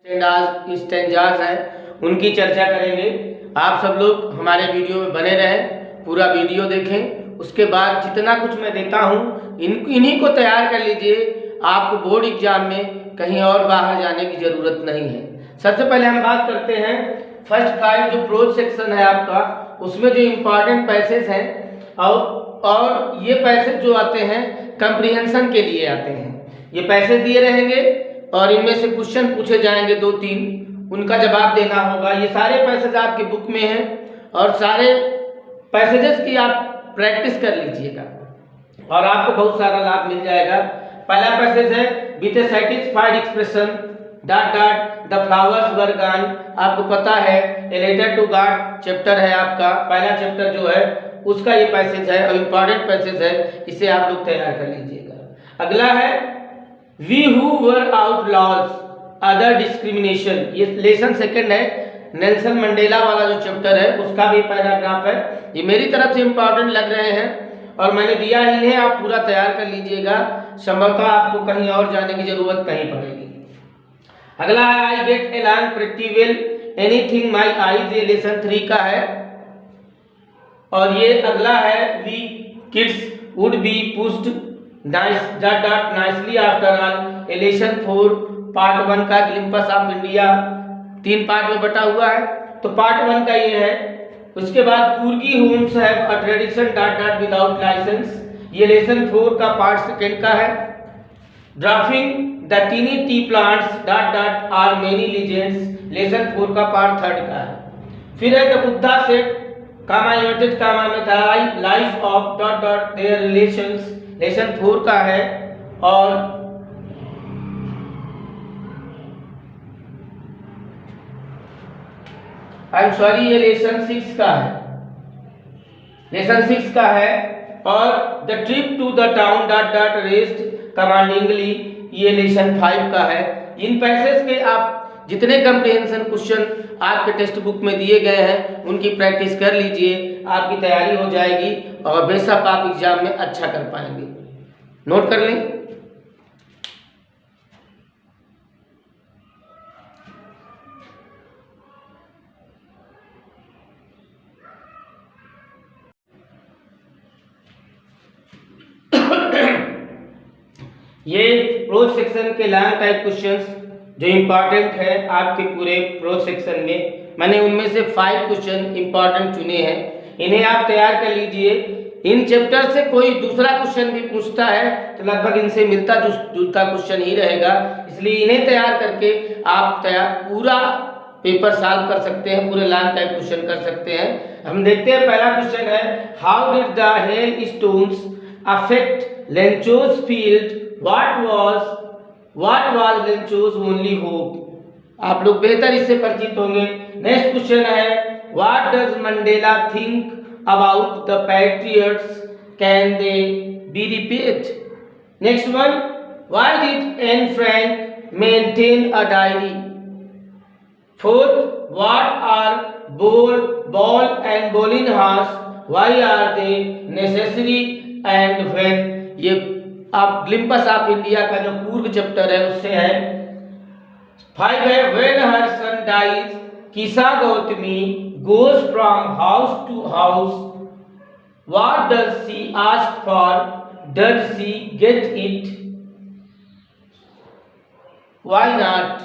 Stanzas हैं उनकी चर्चा करेंगे। आप सब लोग हमारे वीडियो में बने रहें, पूरा वीडियो देखें। उसके बाद जितना कुछ मैं देता हूँ इन्हीं को तैयार कर लीजिए। आपको बोर्ड एग्जाम में कहीं और बाहर जाने की ज़रूरत नहीं है। सबसे पहले हम बात करते हैं फर्स्ट 5 जो प्रोज सेक्शन है आपका, उसमें जो इम्पॉर्टेंट पैसेज हैं और ये पैसेज जो आते हैं कंप्रीहेंशन के लिए आते हैं। ये पैसेज दिए रहेंगे और इनमें से क्वेश्चन पूछे जाएंगे 2-3, उनका जवाब देना होगा। ये सारे पैसेज आपके बुक में हैं और सारे पैसेजेस की आप प्रैक्टिस कर लीजिएगा और आपको बहुत सारा लाभ मिल जाएगा। पहला पैसेज है with a satisfied expression dot dot the flowers were gone. आपको पता है a letter to God chapter है आपका, पहला चैप्टर जो है उसका ये पैसेज है और इम्पॉर्टेंट पैसेज है, इसे आप लोग तैयार कर लीजिएगा। अगला है we who were outlaws other discrimination, ये लेसन सेकंड है, नेल्सन मंडेला वाला जो चैप्टर है उसका भी पैराग्राफ है। ये मेरी तरफ से इम्पॉर्टेंट लग रहे हैं और मैंने दिया ही है, आप पूरा तैयार कर लीजिएगा। संभवतः आपको कहीं और जाने की जरूरत नहीं पड़ेगी। अगला है I get along pretty well anything my eyes, ये लेसन 3 का है। और ये अगला है we kids would be pushed nicely after all, lesson 4 part 1 का ग्लिम्पस ऑफ इंडिया, 3 पार्ट में बटा हुआ है। तो पार्ट 1 का ये है। उसके बाद कुर्गी होम्स है a tradition dot dot without license, ये लेसन 4 का पार्ट 2 का है। Drafting the tiny tea plants dot dot are many legends, lesson 4 का पार्ट 3 का है। फिर है the Buddha set comma united comma में the life of dot dot their relations, lesson 4 का है। और आई एम सॉरी ये लेसन 6 का है, लेसन 6 का है। और the trip to the town dot dot rest commandingly, ये लेसन 5 का है। इन पैसेज के आप जितने कंप्रीहेंशन क्वेश्चन आपके टेक्स्ट बुक में दिए गए हैं उनकी प्रैक्टिस कर लीजिए, आपकी तैयारी हो जाएगी और बेशक आप एग्जाम में अच्छा कर पाएंगे। नोट कर लें। ये प्रोज सेक्शन के लॉन्ग टाइप क्वेश्चंस जो इम्पॉर्टेंट है आपके पूरे प्रोज सेक्शन में, मैंने उनमें से 5 क्वेश्चन इम्पॉर्टेंट चुने हैं, इन्हें आप तैयार कर लीजिए। इन चैप्टर से कोई दूसरा क्वेश्चन भी पूछता है तो लगभग इनसे मिलता जुलता क्वेश्चन ही रहेगा, इसलिए इन्हें तैयार करके आप पूरा पेपर सॉल्व कर सकते हैं, पूरे लॉन्ग टाइप क्वेश्चन कर सकते हैं। हम देखते हैं पहला क्वेश्चन है how did the hail stones affect Lencho's field, what was Lencho's only hope? आप लोग बेहतर इससे परिचित होंगे। नेक्स्ट क्वेश्चन है what does Mandela think about the patriots, can they be repaid? Next one, why did Anne Frank maintain a diary? Fourth, what are ball and bowling house, why are they necessary and when? ये आप ग्लिम्पस of India का जो पूर्व chapter है उससे है। 5 है when her son dies Kisa Gotami goes from house to house, what does she ask for, does she get it, why not?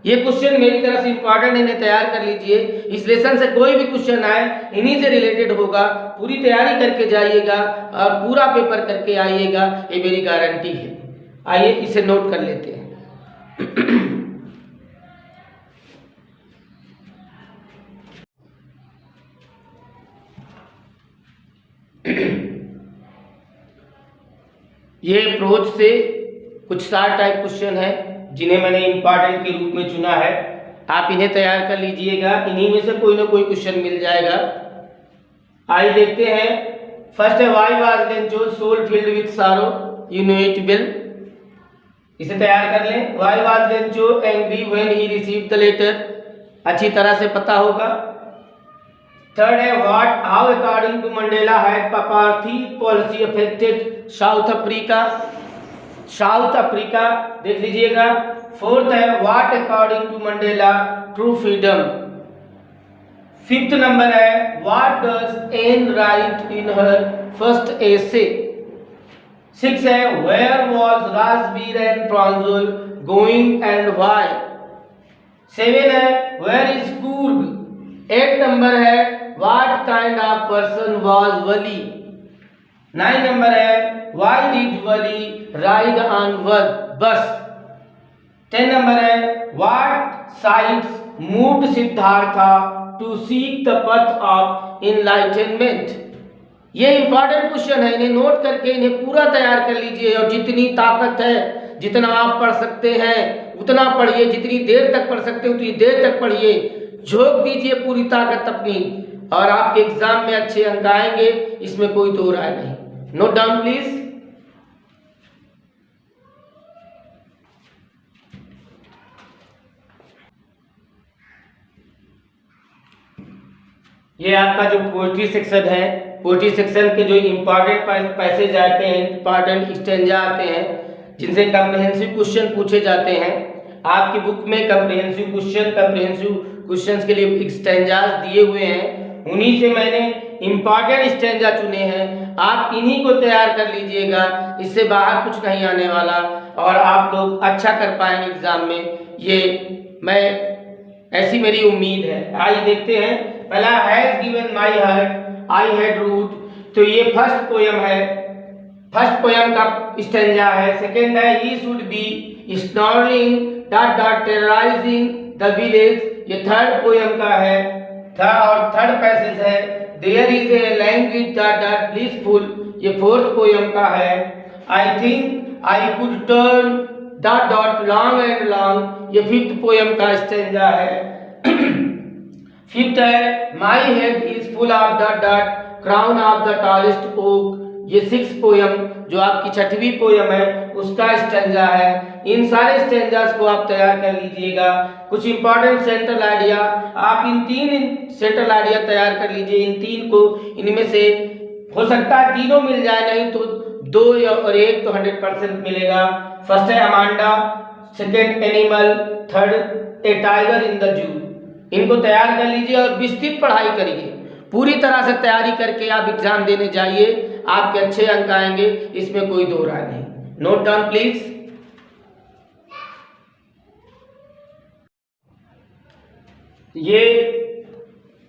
ये क्वेश्चन मेरी तरफ से इंपॉर्टेंट, इन्हें तैयार कर लीजिए। इस लेसन से कोई भी क्वेश्चन आए इन्हीं से रिलेटेड होगा, पूरी तैयारी करके जाइएगा और पूरा पेपर करके आइएगा, ये मेरी गारंटी है। आइए इसे नोट कर लेते हैं। ये प्रोज से कुछ 7 टाइप क्वेश्चन है जिन्हें मैंने इंपॉर्टेंट के रूप में चुना है, आप इन्हें तैयार कर लीजिएगा, इन्हीं में से कोई ना कोई क्वेश्चन मिल जाएगा। आइए देखते हैं। फर्स्ट है why was Lencho's soul filled with sorrow, you know it well, इसे तैयार कर लें। Why was Lencho angry when he received the letter, अच्छी तरह से पता होगा। थर्ड है what how according to Mandela had apartheid policy affected South Africa, South Africa देख लीजिएगा। फोर्थ है what according to Mandela true freedom. Fifth number है what does Anne write in her first essay. Six है where was Rajbir and Pranjal going and why. Seven है where is Coorg. Eight number है what kind of person was Valli. 9 number है why did Valli ride on bus. 10 number है what sites moved Siddhartha to seek the path of enlightenment. ये important question है, इन्हें note करके इन्हें पूरा तैयार कर लीजिए और जितनी ताकत है, जितना आप पढ़ सकते हैं उतना पढ़िए, जितनी देर तक पढ़ सकते हो उतनी देर तक पढ़िए, झोंक दीजिए पूरी ताकत अपनी और आपके एग्जाम में अच्छे अंक आएंगे, इसमें कोई दो राय नहीं। Note down please. ये आपका जो पोएट्री सेक्शन है, पोएट्री सेक्शन के जो इम्पॉर्टेंट पैसेज आते हैं, इम्पॉर्टेंट स्टेंजा आते हैं जिनसे कॉम्प्रिहेंसिव क्वेश्चन पूछे जाते हैं। आपकी बुक में कॉम्प्रिहेंसिव क्वेश्चंस के लिए स्टेंजास दिए हुए हैं, उन्हीं से मैंने इम्पॉर्टेंट स्टेंजा चुने हैं। आप इन्हीं को तैयार कर लीजिएगा, इससे बाहर कुछ नहीं आने वाला और आप लोग अच्छा कर पाएंगे एग्जाम में, ऐसी मेरी उम्मीद है। आइए देखते हैं। पहला has given my heart I had rued, तो ये फर्स्ट पोयम है, फर्स्ट पोयम का स्टेंजा है। सेकंड है he should be snarling dot dot terrorising the village, ये थर्ड पोयम का है। थर्ड पैसेज है there is a language dot dot blissful, ये फोर्थ पोयम का है। I think I could turn dot dot long and long, ये fifth poem का stanza है। फिफ्थ है माई head is full of dot dot crown of the tallest oak, ये six poem जो आपकी छठवीं पोयम है उसका स्टेंजा है। इन सारे स्टेंजास को आप तैयार कर लीजिएगा। कुछ इंपॉर्टेंट सेंट्रल आइडिया, आप इन 3 सेंट्रल आइडिया तैयार कर लीजिए। इन 3 को, इनमें से हो सकता है तीनों मिल जाए, नहीं तो 2 और 1 तो 100% मिलेगा। फर्स्ट है Amanda, second animal, third A tiger in the zoo. इनको तैयार कर लीजिए और विस्तृत पढ़ाई करिए, पूरी तरह से तैयारी करके आप एग्जाम देने जाइए, आपके अच्छे अंक आएंगे, इसमें कोई दो राय नहीं। Note down please. ये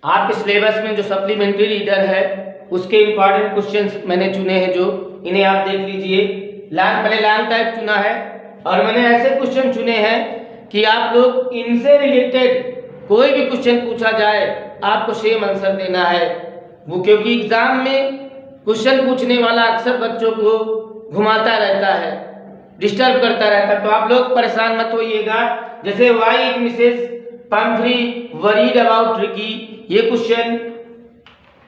आपके सिलेबस में जो सप्लीमेंट्री रीडर है उसके इंपॉर्टेंट क्वेश्चंस मैंने चुने हैं, जो इन्हें आप देख लीजिए। पहले लॉन्ग टाइप चुना है और मैंने ऐसे क्वेश्चन चुने हैं कि आप लोग इनसे रिलेटेड कोई भी क्वेश्चन पूछा जाए आपको सेम आंसर देना है वो, क्योंकि एग्जाम में क्वेश्चन पूछने वाला अक्सर बच्चों को घुमाता रहता है, डिस्टर्ब करता रहता है, तो आप लोग परेशान मत होइएगा। जैसे why Mrs Pumphrey worried about Tricki, ये क्वेश्चन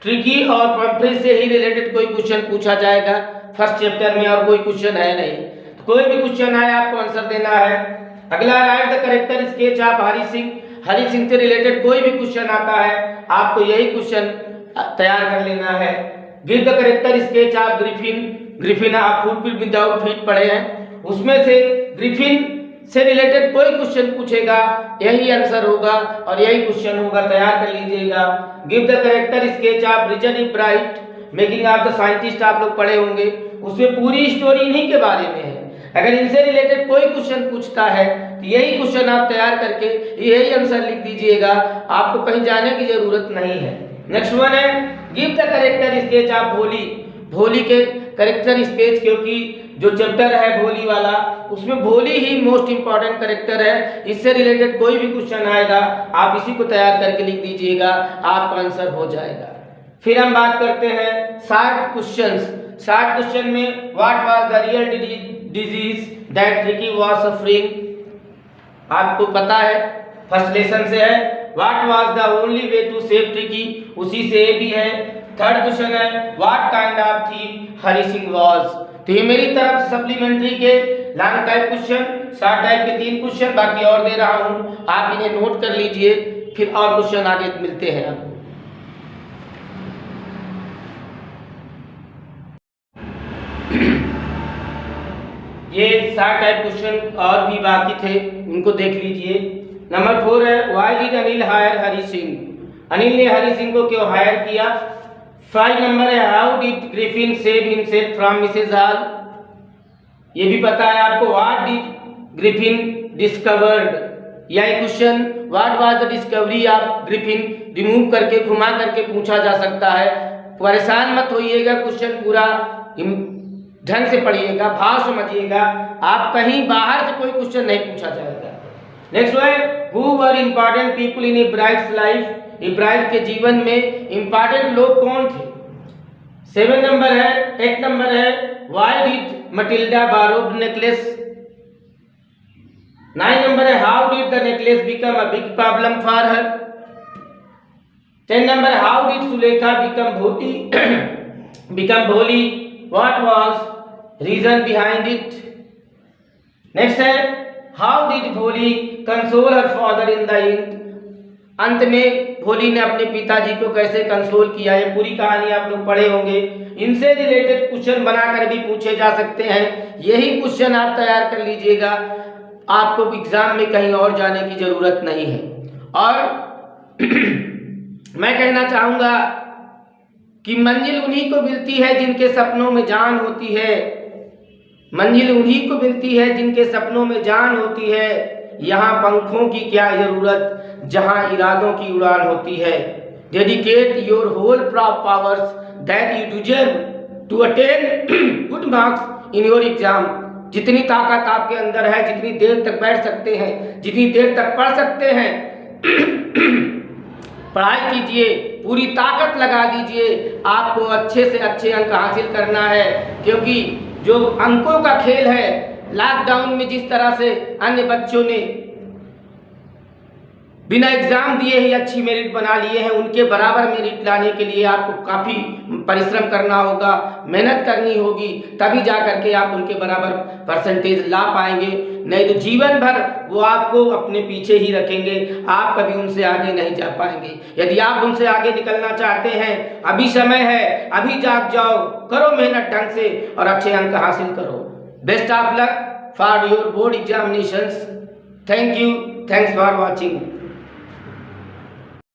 ट्रिकी और पंफ्री से ही रिलेटेड कोई क्वेश्चन पूछा जाएगा फर्स्ट चैप्टर में, और कोई क्वेश्चन है नहीं, तो कोई भी क्वेश्चन आए आपको आंसर देना है। अगला right the character sketch of Hari Singh, Hari Singh से रिलेटेड कोई भी क्वेश्चन आता है आपको यही क्वेश्चन तैयार कर लेना है। Give the character sketch of Griffin, Griffin आप फुट विदाउट फीट पढ़े हैं, उसमें से ग्रिफिन से रिलेटेड कोई क्वेश्चन पूछेगा यही आंसर होगा और यही क्वेश्चन होगा, तैयार कर लीजिएगा। Give the character sketch of Richard Ebright, making of the scientist आप लोग पढ़े होंगे, उसमें पूरी स्टोरी इन्हीं के बारे में है। अगर इनसे रिलेटेड कोई क्वेश्चन पूछता है तो यही क्वेश्चन आप तैयार करके यही आंसर लिख दीजिएगा, आपको कहीं जाने की जरूरत नहीं है। नेक्स्ट वन है give the character sketch of भोली, भोली के करेक्टर स्केच, क्योंकि जो चैप्टर है भोली वाला उसमें भोली ही मोस्ट इंपॉर्टेंट करेक्टर है, इससे रिलेटेड कोई भी क्वेश्चन आएगा आप इसी को तैयार करके लिख दीजिएगा, आपका आंसर हो जाएगा। फिर हम बात करते हैं 60 क्वेश्चंस। 60 क्वेश्चन में what was the real disease that Tricki was suffering, आपको पता है फर्स्ट लेसन से है। What was the only way to save Tricki, उसी से भी है। थर्ड क्वेश्चन है what kind of thief Hari Singh was. तो ये मेरी तरफ सप्लीमेंट्री के long type question, short type के 3 क्वेश्चन बाकी और दे रहा हूं, आप इन्हें नोट कर लीजिए, फिर और क्वेश्चन आगे मिलते हैं आपको। ये 60 टाइप क्वेश्चन और भी बाकी थे, उनको देख लीजिए। नंबर 4 है why did Anil higher Hari Singh, Anil ने हरी सिंह को क्यों हायर किया। 5 नंबर है how did Griffin save himself from Mrs hall, ये भी पता है आपको। व्हाट डिड ग्रिफिन डिस्कवर्ड, यह question what was the discovery of Griffin remove करके घुमा करके पूछा जा सकता है। परेशान मत होइएगा, क्वेश्चन पूरा ढंग से पढ़िएगा, भाव समझिएगा, आप कहीं बाहर से कोई क्वेश्चन नहीं पूछा जाएगा। नेक्स्ट है who were important people in A brides life, A bride के जीवन में इम्पोर्टेंट लोग कौन थे। 7 नंबर है 8 नंबर है why did Matilda borrowed necklace. 9 number है how did the necklace become a big problem for her. 10 number how did Sulekha become Bholi, what was reason behind it. Next है how did Bholi console her father in the end, अंत में भोली ने अपने पिताजी को कैसे कंसोल किया, ये पूरी कहानी आप लोग पढ़े होंगे। इनसे रिलेटेड क्वेश्चन बनाकर भी पूछे जा सकते हैं, यही क्वेश्चन आप तैयार कर लीजिएगा, आपको एग्जाम में कहीं और जाने की जरूरत नहीं है। और मैं कहना चाहूंगा कि मंजिल उन्हीं को मिलती है जिनके सपनों में जान होती है, मंजिल उन्हीं को मिलती है जिनके सपनों में जान होती है। यहाँ पंखों की क्या जरूरत जहाँ इरादों की उड़ान होती है। Dedicate your whole powers that you deserve to attain good marks in your exam. जितनी ताकत आपके अंदर है, जितनी देर तक बैठ सकते हैं, जितनी देर तक पढ़ सकते हैं, पढ़ाई कीजिए, पूरी ताकत लगा दीजिए। आपको अच्छे से अच्छे अंक हासिल करना है, क्योंकि जो अंकों का खेल है, लॉकडाउन में जिस तरह से अन्य बच्चों ने बिना एग्जाम दिए ही अच्छी मेरिट बना लिए हैं, उनके बराबर मेरिट लाने के लिए आपको काफ़ी परिश्रम करना होगा, मेहनत करनी होगी, तभी जा करके आप उनके बराबर परसेंटेज ला पाएंगे। नहीं तो जीवन भर वो आपको अपने पीछे ही रखेंगे, आप कभी उनसे आगे नहीं जा पाएंगे। यदि आप उनसे आगे निकलना चाहते हैं, अभी समय है, अभी जाग जाओ, करो मेहनत ढंग से और अच्छे अंक हासिल करो। Best of luck for your board examinations. Thank you, thanks for watching.